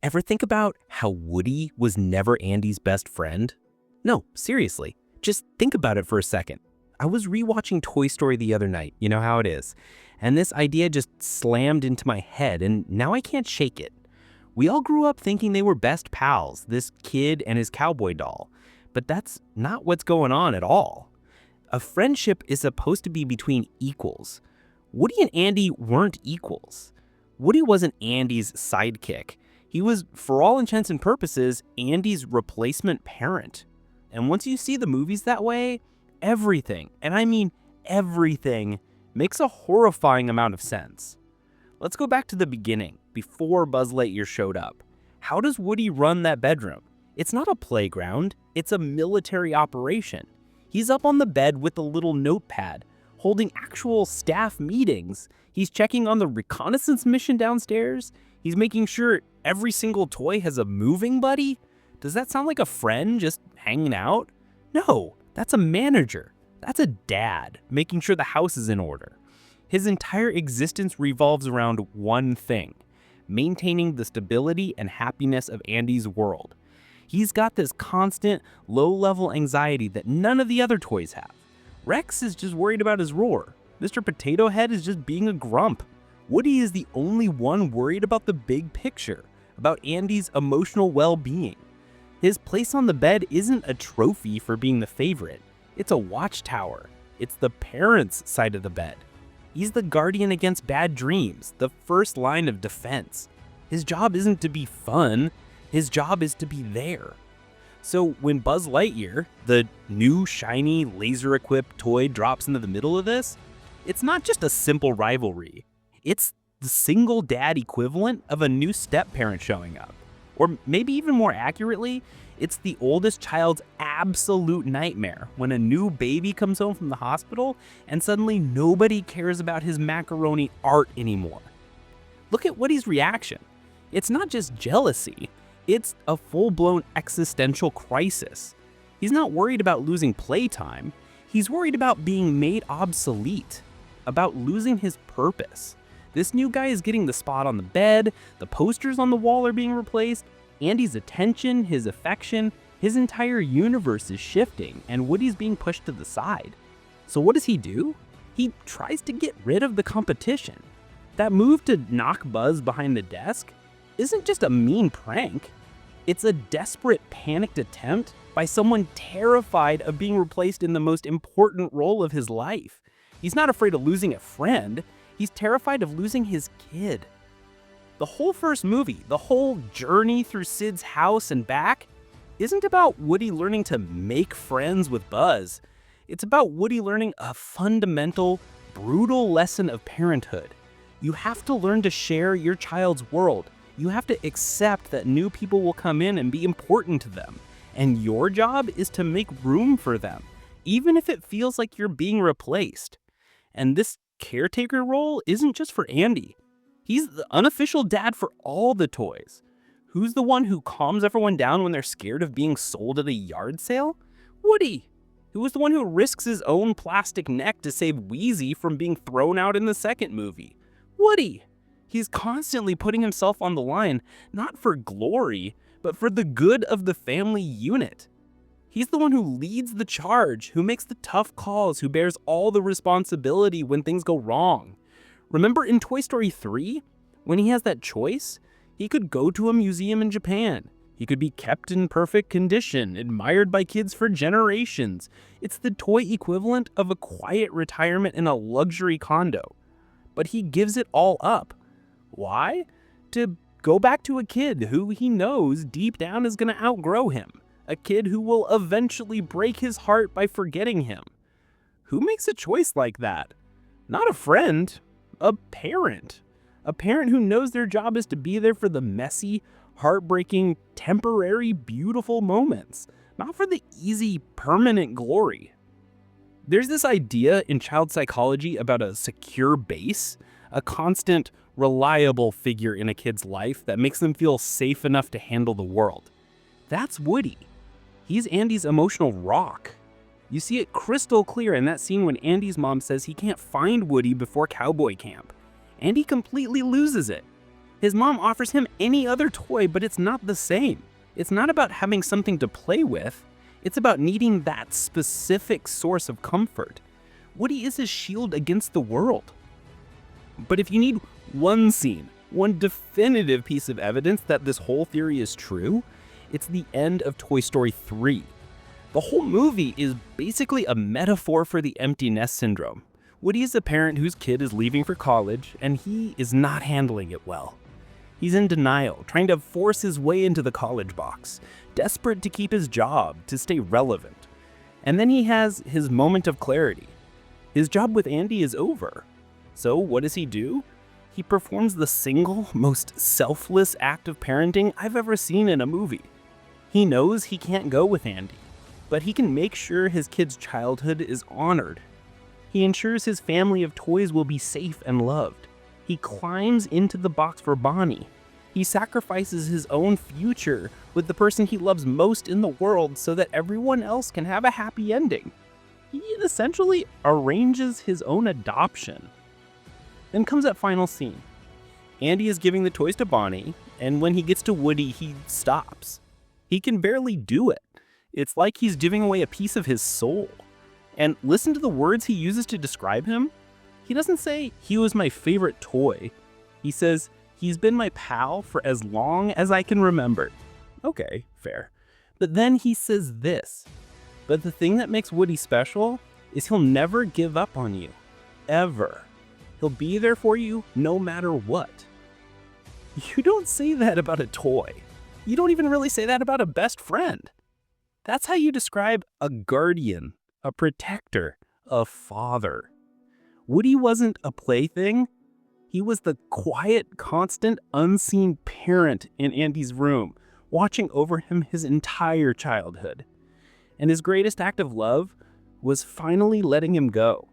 Ever think about how Woody was never Andy's best friend? No, seriously, just think about it for a second. I was rewatching Toy Story the other night, you know how it is, and this idea just slammed into my head, and now I can't shake it. We all grew up thinking they were best pals, this kid and his cowboy doll, but that's not what's going on at all. A friendship is supposed to be between equals. Woody and Andy weren't equals. Woody wasn't Andy's sidekick. He was, for all intents and purposes, Andy's replacement parent. And once you see the movies that way, everything, and I mean everything, makes a horrifying amount of sense. Let's go back to the beginning, before Buzz Lightyear showed up. How does Woody run that bedroom? It's not a playground, it's a military operation. He's up on the bed with a little notepad, holding actual staff meetings. He's checking on the reconnaissance mission downstairs. He's making sure every single toy has a moving buddy. Does that sound like a friend just hanging out? No, that's a manager. That's a dad, making sure the house is in order. His entire existence revolves around one thing: maintaining the stability and happiness of Andy's world. He's got this constant, low-level anxiety that none of the other toys have. Rex is just worried about his roar. Mr. Potato Head is just being a grump. Woody is the only one worried about the big picture, about Andy's emotional well-being. His place on the bed isn't a trophy for being the favorite. It's a watchtower. It's the parents' side of the bed. He's the guardian against bad dreams, the first line of defense. His job isn't to be fun. His job is to be there. So when Buzz Lightyear, the new shiny laser-equipped toy, drops into the middle of this, it's not just a simple rivalry. It's the single dad equivalent of a new step-parent showing up. Or maybe even more accurately, it's the oldest child's absolute nightmare when a new baby comes home from the hospital and suddenly nobody cares about his macaroni art anymore. Look at Woody's reaction. It's not just jealousy, it's a full-blown existential crisis. He's not worried about losing playtime, he's worried about being made obsolete, about losing his purpose. This new guy is getting the spot on the bed, the posters on the wall are being replaced, Andy's attention, his affection, his entire universe is shifting, and Woody's being pushed to the side. So what does he do? He tries to get rid of the competition. That move to knock Buzz behind the desk isn't just a mean prank. It's a desperate, panicked attempt by someone terrified of being replaced in the most important role of his life. He's not afraid of losing a friend. He's terrified of losing his kid. The whole first movie, the whole journey through Sid's house and back, isn't about Woody learning to make friends with Buzz. It's about Woody learning a fundamental, brutal lesson of parenthood. You have to learn to share your child's world. You have to accept that new people will come in and be important to them. And your job is to make room for them, even if it feels like you're being replaced. And this caretaker role isn't just for Andy. He's the unofficial dad for all the toys. Who's the one who calms everyone down when they're scared of being sold at a yard sale? Woody. Who was the one who risks his own plastic neck to save Wheezy from being thrown out in the second movie? Woody. He's constantly putting himself on the line, not for glory, but for the good of the family unit. He's the one who leads the charge, who makes the tough calls, who bears all the responsibility when things go wrong. Remember in Toy Story 3, when he has that choice? He could go to a museum in Japan. He could be kept in perfect condition, admired by kids for generations. It's the toy equivalent of a quiet retirement in a luxury condo. But he gives it all up. Why? To go back to a kid who he knows deep down is going to outgrow him. A kid who will eventually break his heart by forgetting him. Who makes a choice like that? Not a friend, a parent. A parent who knows their job is to be there for the messy, heartbreaking, temporary, beautiful moments, not for the easy, permanent glory. There's this idea in child psychology about a secure base, a constant, reliable figure in a kid's life that makes them feel safe enough to handle the world. That's Woody. He's Andy's emotional rock. You see it crystal clear in that scene when Andy's mom says he can't find Woody before cowboy camp. Andy completely loses it. His mom offers him any other toy, but it's not the same. It's not about having something to play with. It's about needing that specific source of comfort. Woody is his shield against the world. But if you need one scene, one definitive piece of evidence that this whole theory is true, it's the end of Toy Story 3. The whole movie is basically a metaphor for the empty nest syndrome. Woody is a parent whose kid is leaving for college, and he is not handling it well. He's in denial, trying to force his way into the college box, desperate to keep his job, to stay relevant. And then he has his moment of clarity. His job with Andy is over. So what does he do? He performs the single most selfless act of parenting I've ever seen in a movie. He knows he can't go with Andy, but he can make sure his kid's childhood is honored. He ensures his family of toys will be safe and loved. He climbs into the box for Bonnie. He sacrifices his own future with the person he loves most in the world so that everyone else can have a happy ending. He essentially arranges his own adoption. Then comes that final scene. Andy is giving the toys to Bonnie, and when he gets to Woody, he stops. He can barely do it. It's like he's giving away a piece of his soul. And listen to the words he uses to describe him. He doesn't say, "He was my favorite toy." He says, "He's been my pal for as long as I can remember." Okay, fair. But then he says this, "But the thing that makes Woody special is he'll never give up on you. Ever. He'll be there for you no matter what." You don't say that about a toy. You don't even really say that about a best friend. That's how you describe a guardian, a protector, a father. Woody wasn't a plaything. He was the quiet, constant, unseen parent in Andy's room, watching over him his entire childhood. And his greatest act of love was finally letting him go.